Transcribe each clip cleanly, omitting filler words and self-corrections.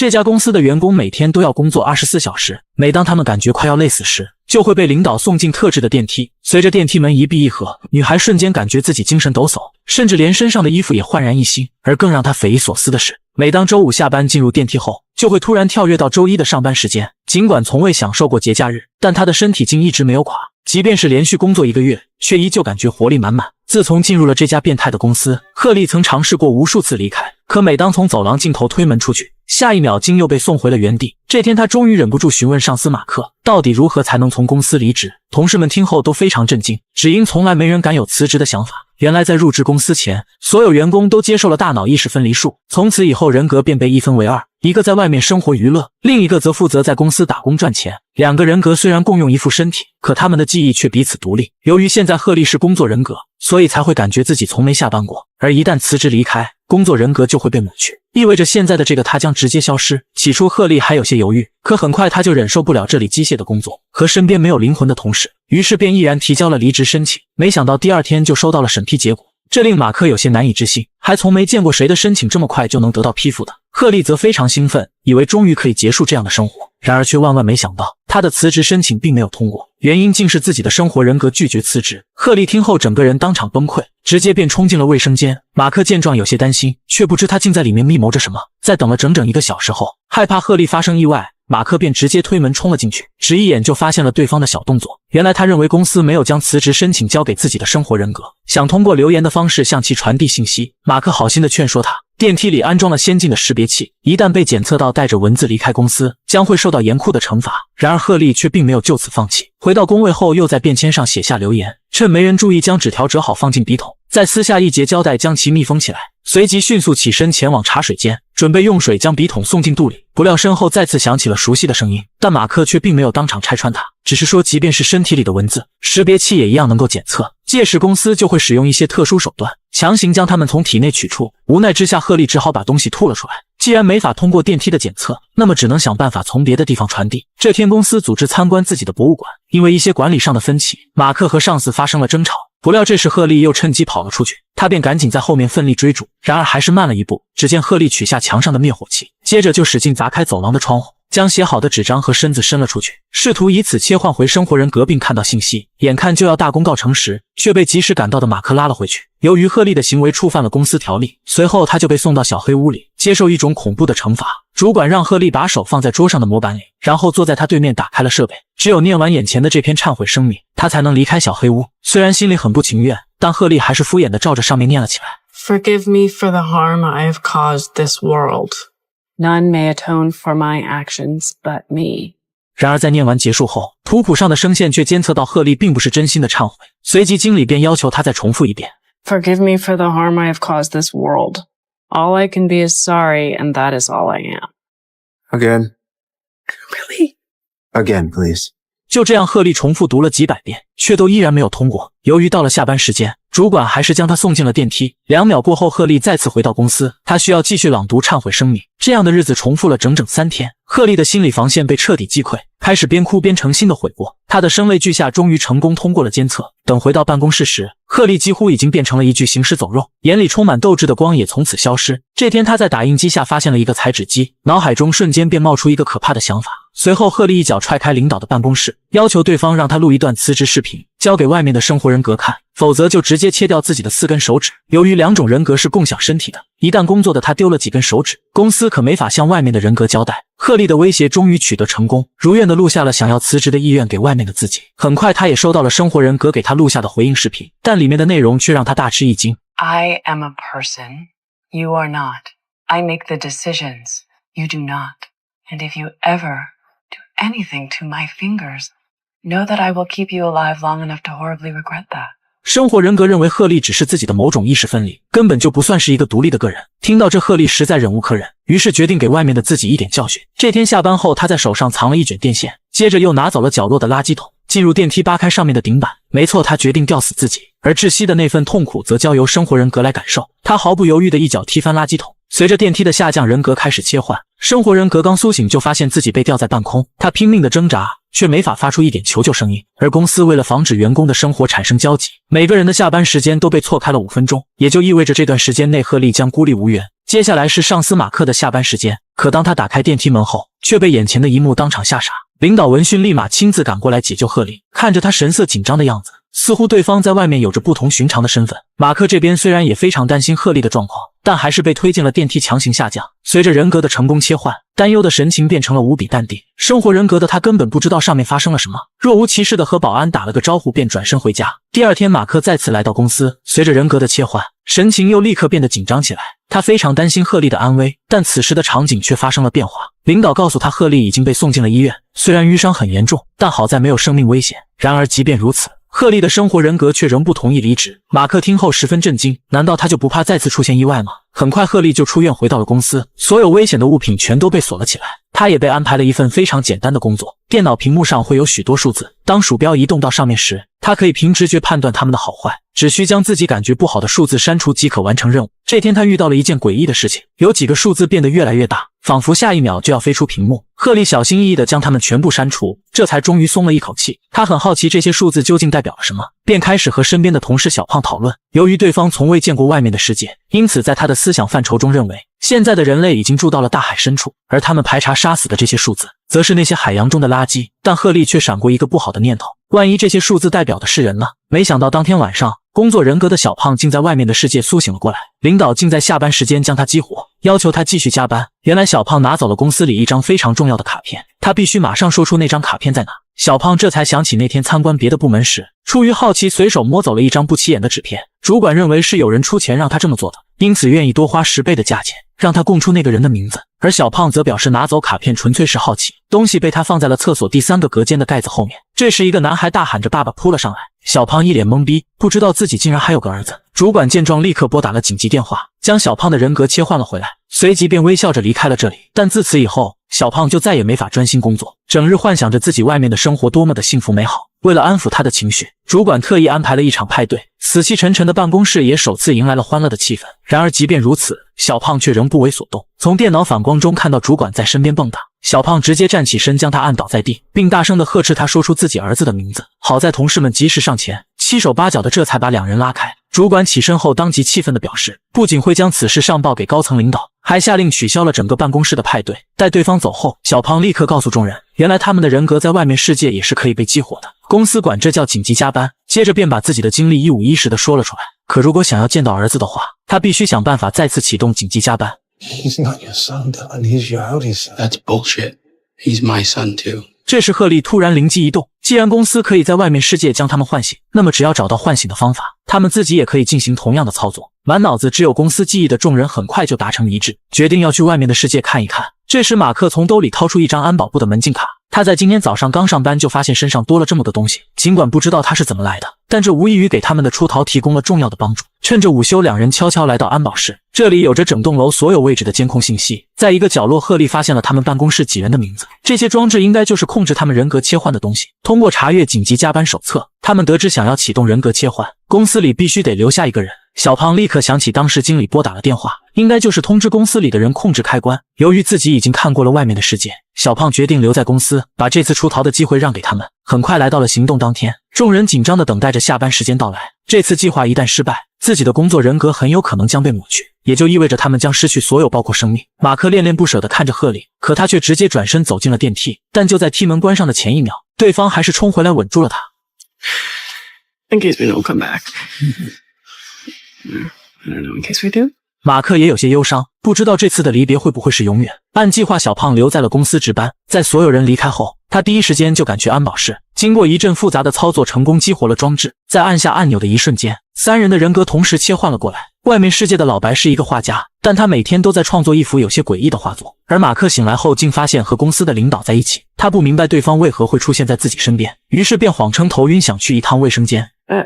这家公司的员工每天都要工作24小时，每当他们感觉快要累死时，就会被领导送进特制的电梯。随着电梯门一闭一合，女孩瞬间感觉自己精神抖擞，甚至连身上的衣服也焕然一新。而更让她匪夷所思的是，每当周五下班进入电梯后，就会突然跳跃到周一的上班时间。尽管从未享受过节假日，但她的身体竟一直没有垮，即便是连续工作1个月，却依旧感觉活力满满。自从进入了这家变态的公司，赫利曾尝试过无数次离开，可每当从走廊尽头推门出去，下一秒竟又被送回了原地。这天他终于忍不住询问上司马克，到底如何才能从公司离职。同事们听后都非常震惊，只因从来没人敢有辞职的想法。原来在入职公司前，所有员工都接受了大脑意识分离术，从此以后人格便被一分为二，一个在外面生活娱乐，另一个则负责在公司打工赚钱。2个人格虽然共用一副身体，可他们的记忆却彼此独立。由于现在赫利是工作人格，所以才会感觉自己从没下班过，而一旦辞职离开，工作人格就会被抹去，意味着现在的这个他将直接消失。起初赫利还有些犹豫，可很快他就忍受不了这里机械的工作和身边没有灵魂的同事，于是便毅然提交了离职申请。没想到第2天就收到了审批结果，这令马克有些难以置信，还从没见过谁的申请这么快就能得到批复的。赫利则非常兴奋，以为终于可以结束这样的生活，然而却万万没想到，他的辞职申请并没有通过，原因竟是自己的生活人格拒绝辞职。赫利听后整个人当场崩溃，直接便冲进了卫生间。马克见状有些担心，却不知他竟在里面密谋着什么。在等了整整1个小时后，害怕赫利发生意外，马克便直接推门冲了进去，只一眼就发现了对方的小动作。原来他认为公司没有将辞职申请交给自己的生活人格，想通过留言的方式向其传递信息。马克好心的劝说他，电梯里安装了先进的识别器，一旦被检测到带着文字离开公司，将会受到严酷的惩罚。然而赫利却并没有就此放弃，回到工位后又在便签上写下留言，趁没人注意将纸条折好放进笔筒，再撕下一节胶带将其密封起来，随即迅速起身前往茶水间，准备用水将笔筒送进肚里。不料身后再次响起了熟悉的声音，但马克却并没有当场拆穿他，只是说即便是身体里的文字，识别器也一样能够检测，届时公司就会使用一些特殊手段，强行将它们从体内取出。无奈之下，赫利只好把东西吐了出来。既然没法通过电梯的检测，那么只能想办法从别的地方传递。这天公司组织参观自己的博物馆，因为一些管理上的分歧，马克和上司发生了争吵。不料这时赫利又趁机跑了出去，他便赶紧在后面奋力追逐，然而还是慢了一步。只见赫利取下墙上的灭火器，接着就使劲砸开走廊的窗户，将写好的纸张和身子伸了出去，试图以此切换回生活人格并看到信息。眼看就要大功告成时，却被及时赶到的马克拉了回去。由于赫利的行为触犯了公司条例，随后他就被送到小黑屋里，接受一种恐怖的惩罚。主管让赫利把手放在桌上的模板里，然后坐在他对面打开了设备，只有念完眼前的这篇忏悔声明，他才能离开小黑屋。虽然心里很不情愿，但赫利还是敷衍地照着上面念了起来。 Forgive me for the harm I have caused this world. None may atone for my actions but me. 然而在念完结束后，图谱上的声线却监测到赫利并不是真心的忏悔，随即经理便要求他再重复一遍。 Forgive me for the harm I have caused this world. All I can be is sorry, and that is all I am. Again. Really? Again, please. 就这样赫利重复读了几百遍，却都依然没有通过。由于到了下班时间，主管还是将他送进了电梯。2秒过后，赫利再次回到公司，他需要继续朗读忏悔声明。这样的日子重复了整整3天，赫利的心理防线被彻底击溃，开始边哭边诚心的悔过。他的声泪俱下终于成功通过了监测。等回到办公室时，赫利几乎已经变成了一具行尸走肉，眼里充满斗志的光也从此消失。这天他在打印机下发现了一个裁纸机，脑海中瞬间便冒出一个可怕的想法。随后赫利一脚踹开领导的办公室，要求对方让他录一段辞职视频，交给外面的生活人格看，否则就直接切掉自己的4根手指。由于2种人格是共享身体的，一旦工作的他丢了几根手指，公司可没法向外面的人格交代。赫利的威胁终于取得成功，如愿的录下了想要辞职的意愿给外面的自己。很快他也收到了生活人格给他录下的回应视频，但里面的内容却让他大吃一惊。 I am a person. You are not. I make the decisions. You do not. And if you ever do anything to my fingers, know that I will keep you alive long enough to horribly regret that. 生活人格认为赫利只是自己的某种意识分离，根本就不算是一个独立的个人。听到这，赫利实在忍无可忍，于是决定给外面的自己一点教训。这天下班后，他在手上藏了一卷电线，接着又拿走了角落的垃圾桶，进入电梯扒开上面的顶板。没错，他决定吊死自己，而窒息的那份痛苦则交由生活人格来感受。他毫不犹豫地一脚踢翻垃圾桶。随着电梯的下降，人格开始切换。生活人格刚苏醒就发现自己被吊在半空，他拼命地挣扎，却没法发出一点求救声音。而公司为了防止员工的生活产生交集，每个人的下班时间都被错开了5分钟，也就意味着这段时间内赫利将孤立无援。接下来是上司马克的下班时间，可可当他打开电梯门后，却被眼前的一幕当场吓傻。领导闻讯立马亲自赶过来解救贺丽，看着他神色紧张的样子，似乎对方在外面有着不同寻常的身份。马克这边虽然也非常担心贺丽的状况，但还是被推进了电梯强行下降。随着人格的成功切换，担忧的神情变成了无比淡定。生活人格的他根本不知道上面发生了什么，若无其事的和保安打了个招呼便转身回家。第二天马克再次来到公司，随着人格的切换，神情又立刻变得紧张起来。他非常担心贺丽的安危，但此时的场景却发生了变化。领导告诉他贺丽已经被送进了医院，虽然淤伤很严重，但好在没有生命危险。然而即便如此，贺丽的生活人格却仍不同意离职。马克听后十分震惊，难道他就不怕再次出现意外吗？很快贺丽就出院回到了公司，所有危险的物品全都被锁了起来。他也被安排了一份非常简单的工作，电脑屏幕上会有许多数字，当鼠标移动到上面时，他可以凭直觉判断它们的好坏，只需将自己感觉不好的数字删除即可完成任务。这天他遇到了一件诡异的事情，有几个数字变得越来越大，仿佛下一秒就要飞出屏幕。贺丽小心翼翼地将它们全部删除，这才终于松了一口气。他很好奇这些数字究竟代表了什么，便开始和身边的同事小胖讨论。由于对方从未见过外面的世界，因此在他的思想范畴中认为，现在的人类已经住到了大海深处，而他们排查杀死的这些数字，则是那些海洋中的垃圾。但贺丽却闪过一个不好的念头，万一这些数字代表的是人呢？没想到当天晚上，工作人格的小胖竟在外面的世界苏醒了过来，领导竟在下班时间将他激活，要求他继续加班。原来小胖拿走了公司里一张非常重要的卡片，他必须马上说出那张卡片在哪。小胖这才想起那天参观别的部门时，出于好奇随手摸走了一张不起眼的纸片，主管认为是有人出钱让他这么做的，因此愿意多花10倍的价钱让他供出那个人的名字。而小胖则表示拿走卡片纯粹是好奇，东西被他放在了厕所第3个隔间的盖子后面。这时一个男孩大喊着爸爸扑了上来，小胖一脸懵逼，不知道自己竟然还有个儿子。主管见状立刻拨打了紧急电话，将小胖的人格切换了回来，随即便微笑着离开了这里。但自此以后，小胖就再也没法专心工作，整日幻想着自己外面的生活多么的幸福美好。为了安抚他的情绪，主管特意安排了一场派对，死气沉沉的办公室也首次迎来了欢乐的气氛。然而即便如此，小胖却仍不为所动。从电脑反光中看到主管在身边蹦跶，小胖直接站起身将他按倒在地，并大声地呵斥他说出自己儿子的名字。好在同事们及时上前，七手八脚的这才把两人拉开。主管起身后当即气愤地表示，不仅会将此事上报给高层领导，还下令取消了整个办公室的派对。待对方走后，小胖立刻告诉众人，原来他们的人格在外面世界也是可以被激活的，公司管这叫紧急加班。接着便把自己的经历一五一十地说了出来。可如果想要见到儿子的话，他必须想办法再次启动紧急加班。 He's not your son, Dylan. He's your eldest son. That's bullshit. He's my son too. 这时贺丽突然灵机一动，既然公司可以在外面世界将他们唤醒，那么只要找到唤醒的方法，他们自己也可以进行同样的操作。满脑子只有公司记忆的众人很快就达成一致，决定要去外面的世界看一看。这时马克从兜里掏出一张安保部的门禁卡，他在今天早上刚上班就发现身上多了这么多东西，尽管不知道他是怎么来的，但这无异于给他们的出逃提供了重要的帮助。趁着午休，两人悄悄来到安保室，这里有着整栋楼所有位置的监控信息。在一个角落，贺丽发现了他们办公室几人的名字，这些装置应该就是控制他们人格切换的东西。通过查阅紧急加班手册，他们得知想要启动人格切换，公司里必须得留下一个人。小胖立刻想起当时经理拨打了电话，应该就是通知公司里的人控制开关。由于自己已经看过了外面的世界，小胖决定留在公司，把这次出逃的机会让给他们。很快来到了行动当天，众人紧张地等待着下班时间到来。这次计划一旦失败，自己的工作人格很有可能将被抹去，也就意味着他们将失去所有包括生命。马克恋恋不舍地看着贺丽，可他却直接转身走进了电梯。但就在梯门关上的前一秒，对方还是冲回来稳住了他。 In case we don't come back. I don't know. In case we do. 马克也有些忧伤，不知道这次的离别会不会是永远。按计划，小胖留在了公司值班。在所有人离开后，他第一时间就赶去安保室。经过一阵复杂的操作，成功激活了装置。在按下按钮的一瞬间，3人的人格同时切换了过来。外面世界的老白是一个画家，但他每天都在创作一幅有些诡异的画作。而马克醒来后，竟发现和公司的领导在一起。他不明白对方为何会出现在自己身边，于是便谎称头晕，想去一趟卫生间。I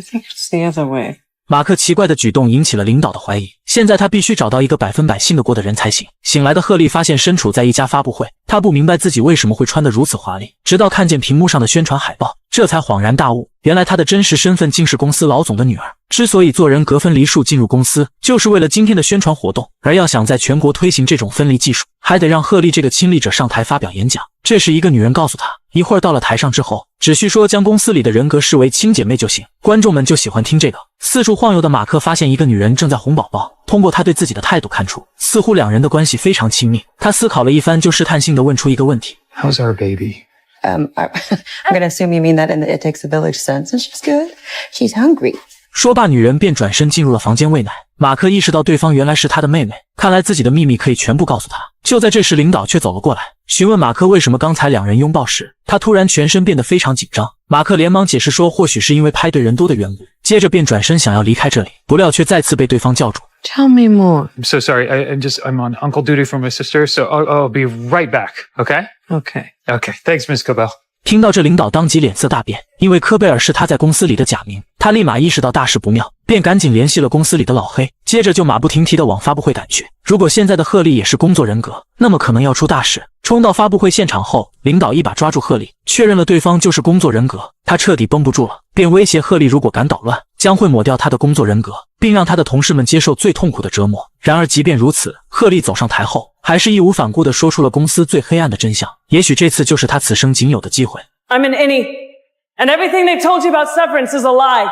think it's the other way. 马克奇怪的举动引起了领导的怀疑，现在他必须找到一个100%信得过的人才行。醒来的贺丽发现身处在一家发布会，他不明白自己为什么会穿得如此华丽，直到看见屏幕上的宣传海报，这才恍然大悟，原来他的真实身份竟是公司老总的女儿。之所以做人格分离术进入公司，就是为了今天的宣传活动，而要想在全国推行这种分离技术，还得让贺丽这个亲历者上台发表演讲。这时一个女人告诉他，一会儿到了台上之后，只需说将公司里的人格视为亲姐妹就行，观众们就喜欢听这个。四处晃悠的马克发现一个女人正在哄宝宝，通过她对自己的态度看出，似乎两人的关系非常亲密。他思考了一番，就试探性地问出一个问题 How's our baby? I'm going to assume you mean that in the it takes a village sense. And she's good. She's hungry. 说罢，女人便转身进入了房间喂奶。马克意识到对方原来是他的妹妹，看来自己的秘密可以全部告诉他。就在这时，领导却走了过来，询问马克为什么刚才两人拥抱时，他突然全身变得非常紧张。马克连忙解释说，或许是因为派对人多的缘故，接着便转身想要离开这里，不料却再次被对方叫住。Tell me more. I'm so sorry. I'm on uncle duty for my sister, so I'll be right back. Okay? Okay. Okay. Thanks, Miss Cobell. 听到这，领导当即脸色大变，因为科贝尔是他在公司里的假名。他立马意识到大事不妙，便赶紧联系了公司里的老黑，接着就马不停蹄地往发布会赶去。如果现在的赫利也是工作人格，那么可能要出大事。冲到发布会现场后，领导一把抓住赫利，确认了对方就是工作人格。他彻底绷不住了，便威胁赫利，如果敢捣乱，将会抹掉他的工作人格，并让他的同事们接受最痛苦的折磨。然而即便如此，赫利走上台后，还是义无反顾地说出了公司最黑暗的真相。也许这次就是他此生仅有的机会。I'm an innie, and everything they told you about Severance is a lie.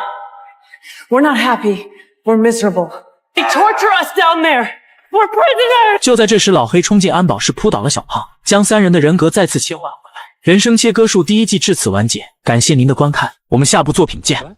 We're not happy. We're miserable. They torture us down there. We're prisoners. 就在这时，老黑冲进安保室，扑倒了小胖，将三人的人格再次切换回来。人生切割术第一季至此完结，感谢您的观看，我们下部作品见。